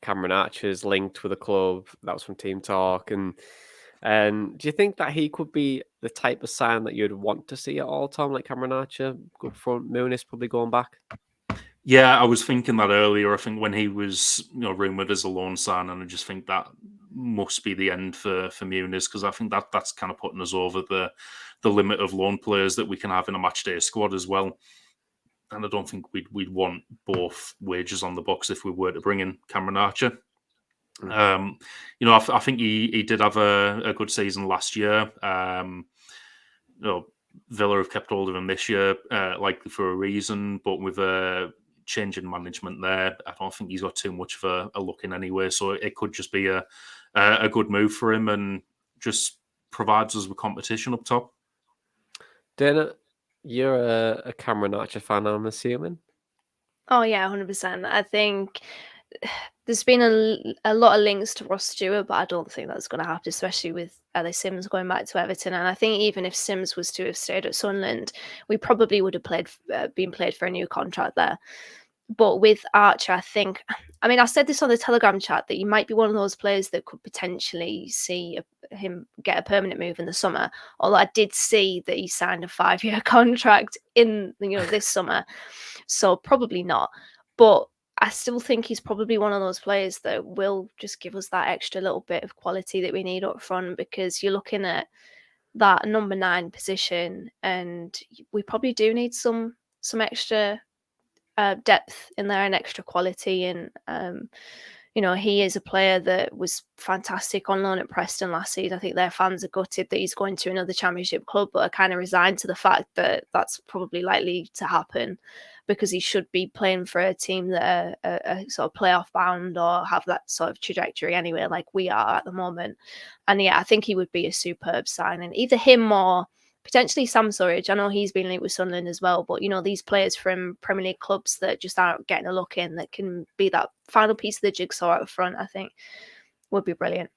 Cameron Archer's linked with the club, that was from Team Talk, and do you think that he could be the type of sign that you'd want to see at all, Tom, like Cameron Archer, good front, Muniz probably going back? Yeah, I was thinking that earlier. I think when he was rumoured as a loan sign, and I just think that must be the end for Muniz, because I think that's kind of putting us over the limit of loan players that we can have in a matchday squad as well. And I don't think we'd want both wages on the books if we were to bring in Cameron Archer. I think he did have a good season last year. Villa have kept hold of him this year, likely for a reason, but with a change in management there, I don't think he's got too much of a look in anyway. So it could just be a good move for him, and just provides us with competition up top. Dana, you're a Cameron Archer fan, I'm assuming? Oh, yeah, 100%. I think there's been a lot of links to Ross Stewart, but I don't think that's going to happen, especially with Ellis Sims going back to Everton. And I think even if Sims was to have stayed at Sunderland, we probably would have been played for a new contract there. But with Archer, I said this on the Telegram chat, that he might be one of those players that could potentially see him get a permanent move in the summer. Although I did see that he signed a 5-year contract in this summer, so probably not. But I still think he's probably one of those players that will just give us that extra little bit of quality that we need up front, because you're looking at that number 9 position, and we probably do need some extra depth in there and extra quality. And he is a player that was fantastic on loan at Preston last season. I think their fans are gutted that he's going to another Championship club, but are kind of resigned to the fact that that's probably likely to happen, because he should be playing for a team that are sort of playoff bound or have that sort of trajectory anyway, like we are at the moment. And yeah, I think he would be a superb signing. Either him or potentially Sam Surridge. I know he's been linked with Sunderland as well, but these players from Premier League clubs that just aren't getting a look in, that can be that final piece of the jigsaw out front. I think would be brilliant.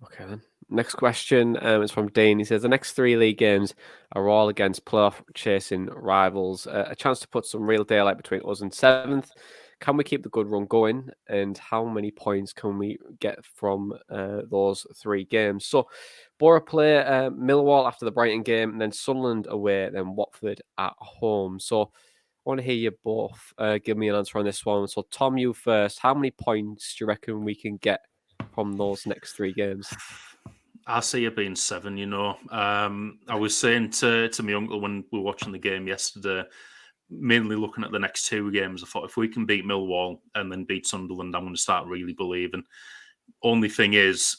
Okay, then. Next question is from Dean. He says, the next 3 league games are all against playoff-chasing rivals. A chance to put some real daylight between us and 7th. Can we keep the good run going? And how many points can we get from those 3 games? So, Boro play Millwall after the Brighton game, and then Sunderland away, then Watford at home. So, I want to hear you both give me an answer on this one. So, Tom, you first. How many points do you reckon we can get from those next 3 games? I see it being 7, you know. I was saying to my uncle when we were watching the game yesterday, mainly looking at the next 2 games, I thought if we can beat Millwall and then beat Sunderland, I'm going to start really believing. Only thing is,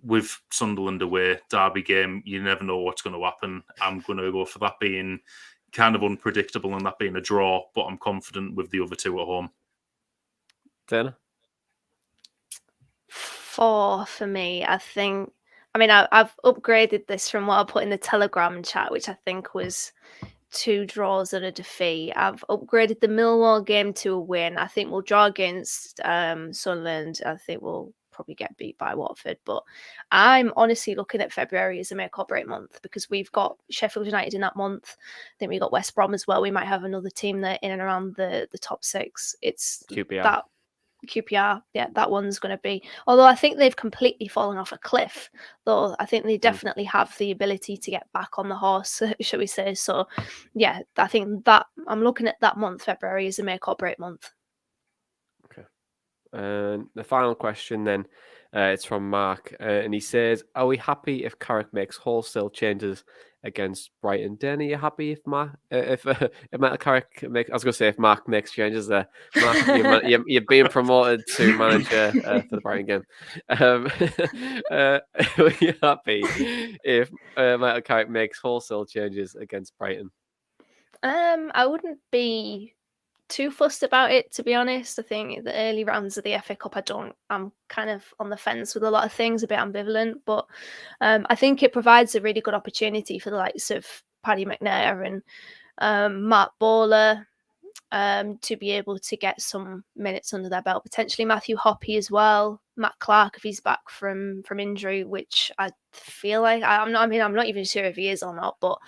with Sunderland away, derby game, you never know what's going to happen. I'm going to go for that being kind of unpredictable and that being a draw, but I'm confident with the other 2 at home. Dana? 4 for me. I think. I mean, I've upgraded this from what I put in the Telegram chat, which I think was 2 draws and a defeat. I've upgraded the Millwall game to a win. I think we'll draw against Sunderland. I think we'll probably get beat by Watford. But I'm honestly looking at February as a make or break month because we've got Sheffield United in that month. I think we've got West Brom as well. We might have another team that in and around the top 6. It's QPR. that QPR, yeah, that one's going to be. Although I think they've completely fallen off a cliff, though I think they definitely have the ability to get back on the horse, shall we say. So, yeah, I think that I'm looking at that month, February, as a make or break month. Okay. And the final question then, it's from Mark, and he says, are we happy if Carrick makes wholesale changes against Brighton? Dana, are you happy if Mark Carrick makes? I was going to say if Mark makes changes there. Mark, you're being promoted to manager for the Brighton game. Are you happy if Michael Carrick makes wholesale changes against Brighton? I wouldn't be too fussed about it, to be honest. I think the early rounds of the FA Cup, I'm kind of on the fence with a lot of things, a bit ambivalent, but I think it provides a really good opportunity for the likes of Paddy McNair and Matt Bowler to be able to get some minutes under their belt. Potentially Matthew Hoppy as well, Matt Clark if he's back from injury, which I feel like I'm not even sure if he is or not, but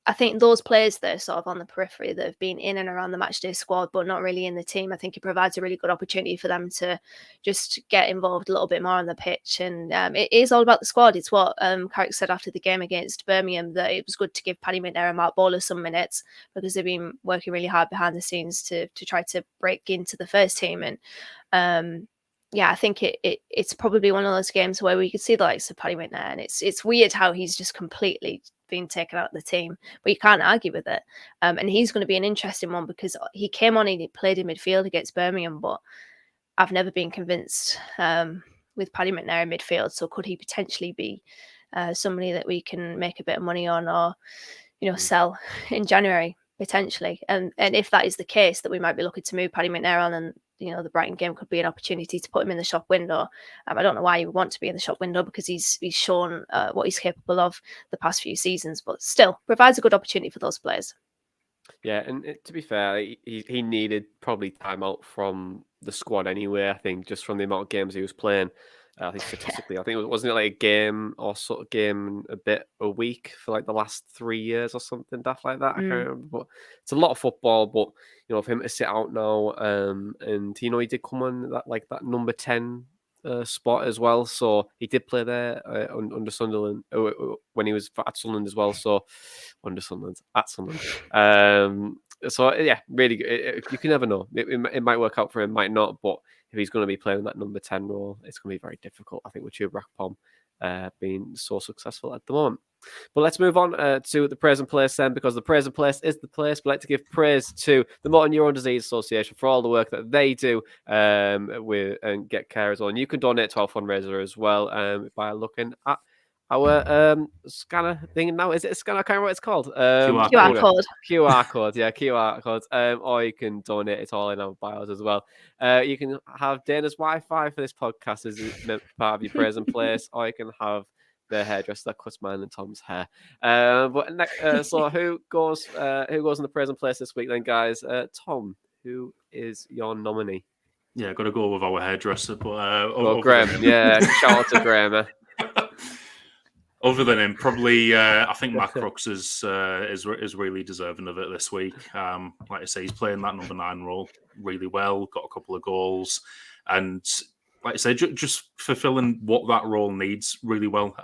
I think those players that are sort of on the periphery that have been in and around the matchday squad but not really in the team, I think it provides a really good opportunity for them to just get involved a little bit more on the pitch. And it is all about the squad. It's what Carrick said after the game against Birmingham, that it was good to give Paddy McNair and Mark Bowler some minutes because they've been working really hard behind the scenes to try to break into the first team. And yeah, I think it's probably one of those games where we could see the likes of Paddy McNair, and it's weird how he's just completely been taken out of the team, but you can't argue with it. And he's going to be an interesting one because he came on and he played in midfield against Birmingham, but I've never been convinced with Paddy McNair in midfield. So could he potentially be somebody that we can make a bit of money on, or sell in January potentially? And if that is the case, that we might be looking to move Paddy McNair on, and the Brighton game could be an opportunity to put him in the shop window. I don't know why you would want to be in the shop window because he's shown what he's capable of the past few seasons, but still provides a good opportunity for those players. Yeah, and to be fair, he needed probably time out from the squad anyway. I think just from the amount of games he was playing. I think statistically, I think wasn't it like a game or sort of game a week for like the last 3 years or something, stuff like that. I can't remember, but it's a lot of football. But for him to sit out now, and he did come on that number 10 spot as well. So he did play there under Sunderland when he was at Sunderland as well. So under Sunderland at Sunderland. So yeah, really good. You can never know. It might work out for him, might not. But if he's going to be playing that number 10 role, it's going to be very difficult, I think, with Akpom being so successful at the moment. But let's move on to the praise and place then, because the praise and place is the place. We'd like to give praise to the Motor Neurone Disease Association for all the work that they do and get carers on. You can donate to our fundraiser as well by looking at our scanner thing now. Is it a scanner? I can't remember what it's called. QR code. QR code, yeah, QR codes. Or you can donate it all in our bios as well. You can have Dana's Wi-Fi for this podcast as part of your praise and place, or you can have the hairdresser that cuts mine and Tom's hair. So who goes in the praise and place this week then, guys? Tom, who is your nominee? Yeah, got to go with our hairdresser. But Graham, shout out to Graham. Other than him, probably I think Matt Crooks is really deserving of it this week. Like I say, he's playing that number 9 role really well. Got a couple of goals, and like I say, just fulfilling what that role needs really well.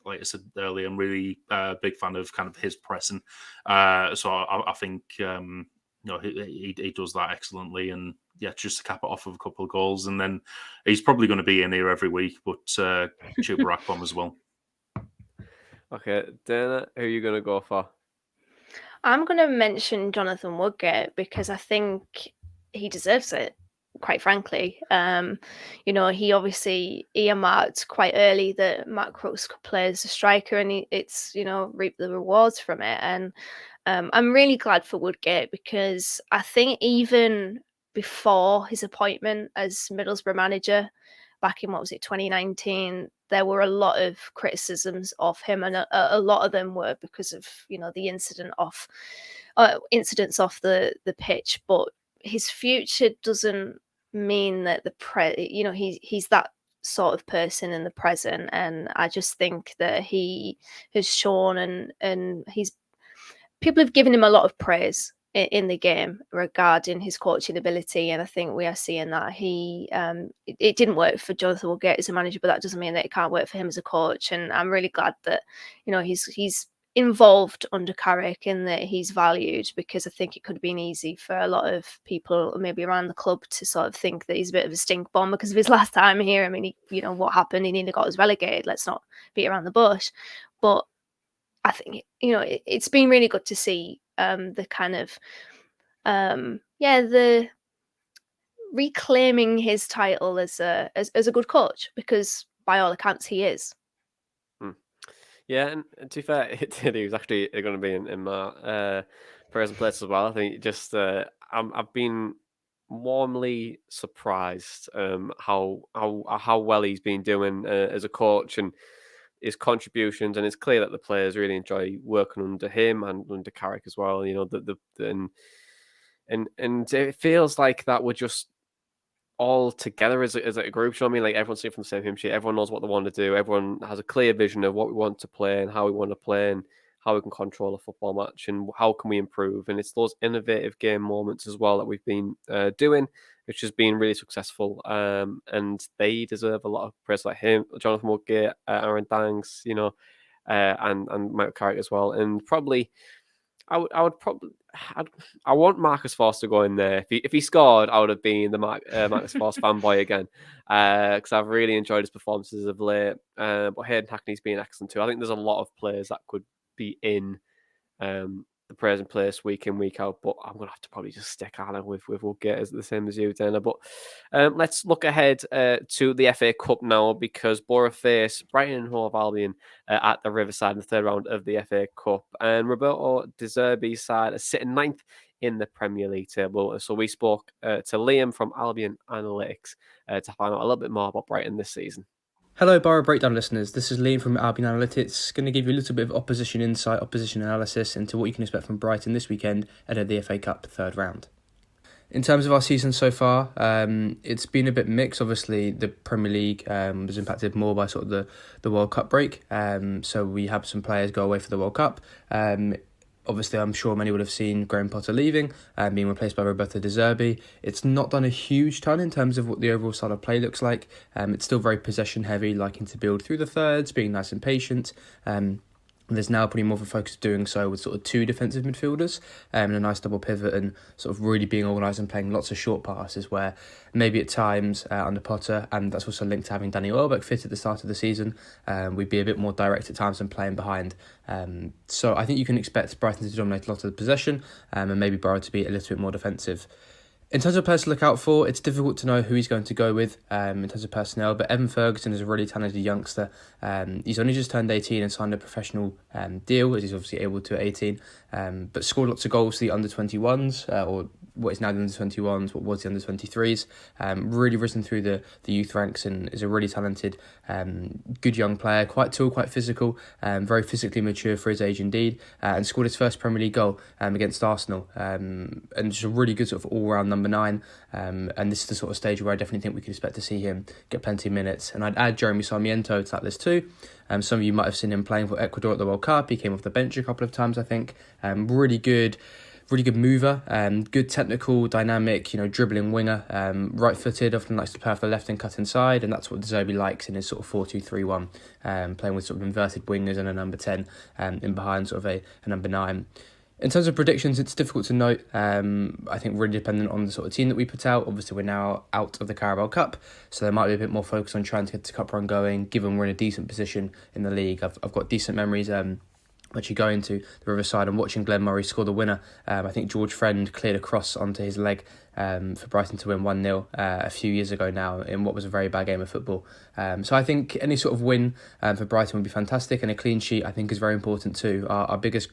Like I said earlier, I'm really big fan of kind of his pressing. So I think he does that excellently, and just to cap it off with a couple of goals, and then he's probably going to be in here every week. But Chuba Akpom as well. Okay, Dana, who are you going to go for? I'm going to mention Jonathan Woodgate because I think he deserves it, quite frankly. He obviously earmarked quite early that Matt Crooks could play as a striker, and it's reap the rewards from it. And I'm really glad for Woodgate because I think even before his appointment as Middlesbrough manager back in 2019, there were a lot of criticisms of him, and a lot of them were because of the incidents off the pitch. But his future doesn't mean that he's that sort of person in the present, and I just think that he has shown and people have given him a lot of praise in the game regarding his coaching ability, and I think we are seeing that it didn't work for Jonathan Woodgate as a manager, but that doesn't mean that it can't work for him as a coach. And I'm really glad that he's involved under Carrick and that he's valued, because I think it could have been easy for a lot of people maybe around the club to sort of think that he's a bit of a stink bomb because of his last time here. I mean, what happened? He nearly got us relegated. Let's not beat around the bush, but I think it's been really good to see the kind of the reclaiming his title as a good coach, because by all accounts he is. Yeah, and to be fair, he was actually going to be in my present place as well. I think just I've been warmly surprised how well he's been doing as a coach and his contributions, and it's clear that the players really enjoy working under him and under Carrick as well. And it feels like that we're just all together as a group. You know what I mean? Like, everyone's singing from the same hymn sheet. Everyone knows what they want to do. Everyone has a clear vision of what we want to play and how we want to play and how we can control a football match and how can we improve. And it's those innovative game moments as well that we've been doing, which has been really successful. And they deserve a lot of praise, like him, Jonathan Woodgate, Aaron Danks, and Mike Carrick as well. And probably, I want Marcus Forss to go in there. If he scored, I would have been the Marcus Forss fanboy again, because I've really enjoyed his performances of late. But Hayden Hackney's been excellent too. I think there's a lot of players that could be in the praise and place week in, week out, but I'm gonna have to probably just stick on with Woodgate as the same as you, Dana. But let's look ahead to the FA Cup now, because Boro face Brighton and Hove Albion at the Riverside in the third round of the FA Cup, and Roberto De Zerbi's side are sitting 9th in the Premier League table. So we spoke to Liam from Albion Analytics to find out a little bit more about Brighton this season. Hello Boro Breakdown listeners, this is Liam from Albion Analytics, going to give you a little bit of opposition insight, opposition analysis into what you can expect from Brighton this weekend ahead of the FA Cup third round. In terms of our season so far, it's been a bit mixed. Obviously, the Premier League was impacted more by sort of the World Cup break, so we have some players go away for the World Cup. Obviously, I'm sure many would have seen Graham Potter leaving and being replaced by Roberto De Zerbi. It's not done a huge ton in terms of what the overall style of play looks like. It's still very possession heavy, liking to build through the thirds, being nice and patient. There's now probably more of a focus of doing so with sort of two defensive midfielders and a nice double pivot, and sort of really being organised and playing lots of short passes, where maybe at times under Potter, and that's also linked to having Danny Welbeck fit at the start of the season, we'd be a bit more direct at times and playing behind. So I think you can expect Brighton to dominate a lot of the possession and maybe Boro to be a little bit more defensive. In terms of players to look out for, it's difficult to know who he's going to go with in terms of personnel, but Evan Ferguson is a really talented youngster. He's only just turned 18 and signed a professional deal, as he's obviously able to at 18, but scored lots of goals for the under-21s, or what is now the under-21s, what was the under-23s. Really risen through the youth ranks and is a really talented, good young player, quite tall, quite physical, very physically mature for his age indeed, and scored his first Premier League goal against Arsenal, and just a really good sort of all-round number 9. And this is the sort of stage where I definitely think we could expect to see him get plenty of minutes. And I'd add Jeremy Sarmiento to that list too. Some of you might have seen him playing for Ecuador at the World Cup. He came off the bench a couple of times, I think. Really good mover, good technical, dynamic, dribbling winger, right-footed, often likes to play off the left and cut inside, and that's what De Zerbi likes in his sort of 4-2-3-1, playing with sort of inverted wingers and a number 10 in behind sort of a number 9. In terms of predictions, it's difficult to note. I think really dependent on the sort of team that we put out. Obviously, we're now out of the Carabao Cup, so there might be a bit more focus on trying to get the cup run going, given we're in a decent position in the league. I've got decent memories actually going to the Riverside and watching Glenn Murray score the winner. I think George Friend cleared a cross onto his leg for Brighton to win 1-0 a few years ago now in what was a very bad game of football. So I think any sort of win for Brighton would be fantastic, and a clean sheet I think is very important too. Our biggest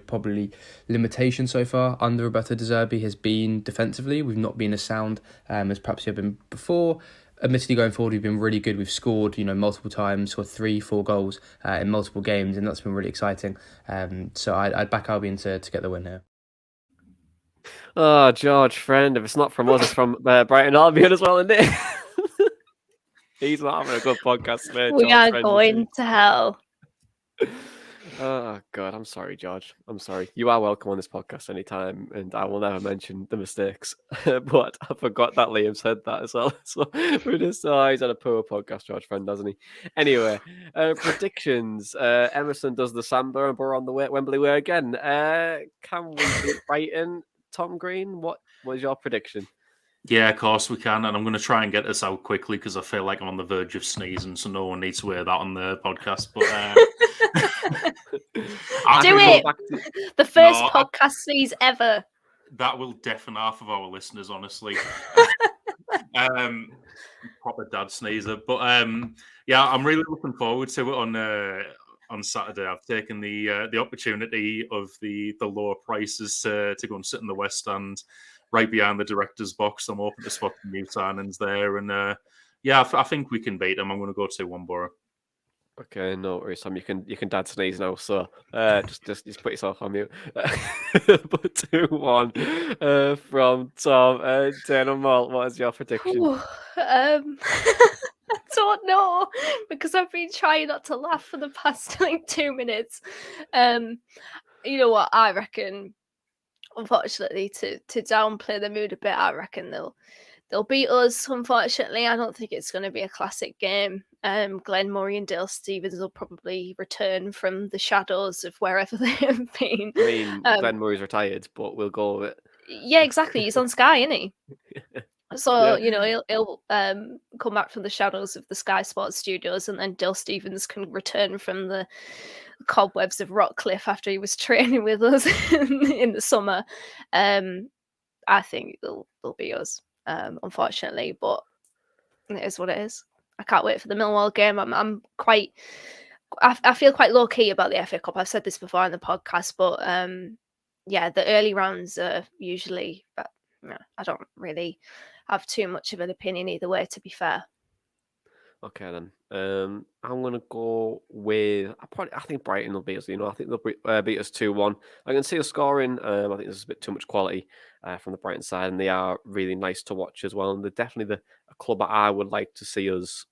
probably limitation so far under Roberto De Zerbi has been defensively. We've not been as sound as perhaps we have been before. Admittedly, going forward, we've been really good. We've scored, multiple times, scored 3-4 goals in multiple games, and that's been really exciting. So I'd back Albion to get the win here. Oh, George Friend, if it's not from us, it's from Brighton Albion as well, isn't it? He's not having a good podcast today. We are going to hell. Oh, God, I'm sorry, George. I'm sorry. You are welcome on this podcast anytime, and I will never mention the mistakes. But I forgot that Liam said that as well. So we're just, he's had a poor podcast, George Friend, doesn't he? Anyway, predictions. Emerson does the Samba and Boro on the Wembley way again. Can we beat Brighton? Tom Green, what was your prediction? Yeah, of course we can, and I'm going to try and get this out quickly because I feel like I'm on the verge of sneezing, so no one needs to hear that on the podcast. But do it! The first podcast sneeze ever. That will deafen half of our listeners, honestly. Proper dad sneezer. But yeah, I'm really looking forward to it on Saturday. I've taken the opportunity of the lower prices to go and sit in the West Stand, right behind the director's box. I'm hoping to spot the new signings there. And yeah, I think we can beat them. I'm going to go 2-1 Boro. Okay, no worries, Sam. You can dad sneeze now, so just put yourself on mute. But 2-1 from Tom. Dana Malt, what is your prediction? I don't know, because I've been trying not to laugh for the past 2 minutes. You know what? I reckon, unfortunately, to downplay the mood a bit, I reckon they'll beat us. Unfortunately, I don't think it's going to be a classic game. Glenn Murray and Dale Stephens will probably return from the shadows of wherever they have been. I mean, Glenn Murray's retired, but we'll go with it. Yeah, exactly. He's on Sky, isn't he? So, he'll come back from the shadows of the Sky Sports studios, and then Dale Stephens can return from the cobwebs of Rockcliffe after he was training with us in the summer. I think they'll be us, unfortunately, but it is what it is. I can't wait for the Millwall game. I feel quite low key about the FA Cup. I've said this before in the podcast, but yeah, the early rounds are usually, but I don't really have too much of an opinion either way, to be fair. Okay, then. I'm going to go with... I think Brighton will beat us. I think they'll beat us 2-1. I can see us scoring. I think there's a bit too much quality from the Brighton side, and they are really nice to watch as well. And they're definitely a club that I would like to see us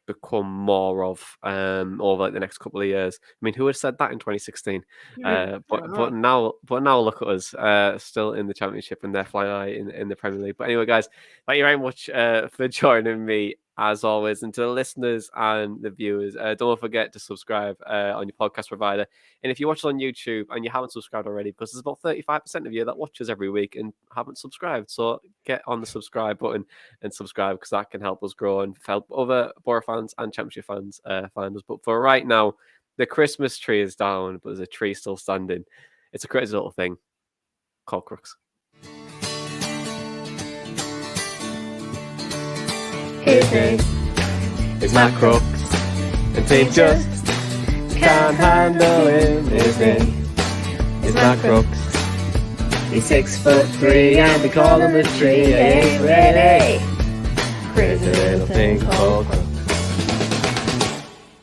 become more of over the next couple of years. I mean, who would have said that in 2016? But now look at us, still in the Championship, and they're flying high in the Premier League. But anyway, guys, thank you very much for joining me as always, and to the listeners and the viewers, don't forget to subscribe on your podcast provider. And if you watch us on YouTube and you haven't subscribed already, because there's about 35% of you that watch us every week and haven't subscribed, so get on the subscribe button and subscribe, because that can help us grow and help other Boro fans and Championship fans find us. But for right now, the Christmas tree is down, but there's a tree still standing. It's a crazy little thing called Crooks. His name is Matt Crooks, and team just can't handle him. His name is Matt Crooks. He's 6'3" and they call him the tree. Ain't ready. Crazy little thing called Crooks.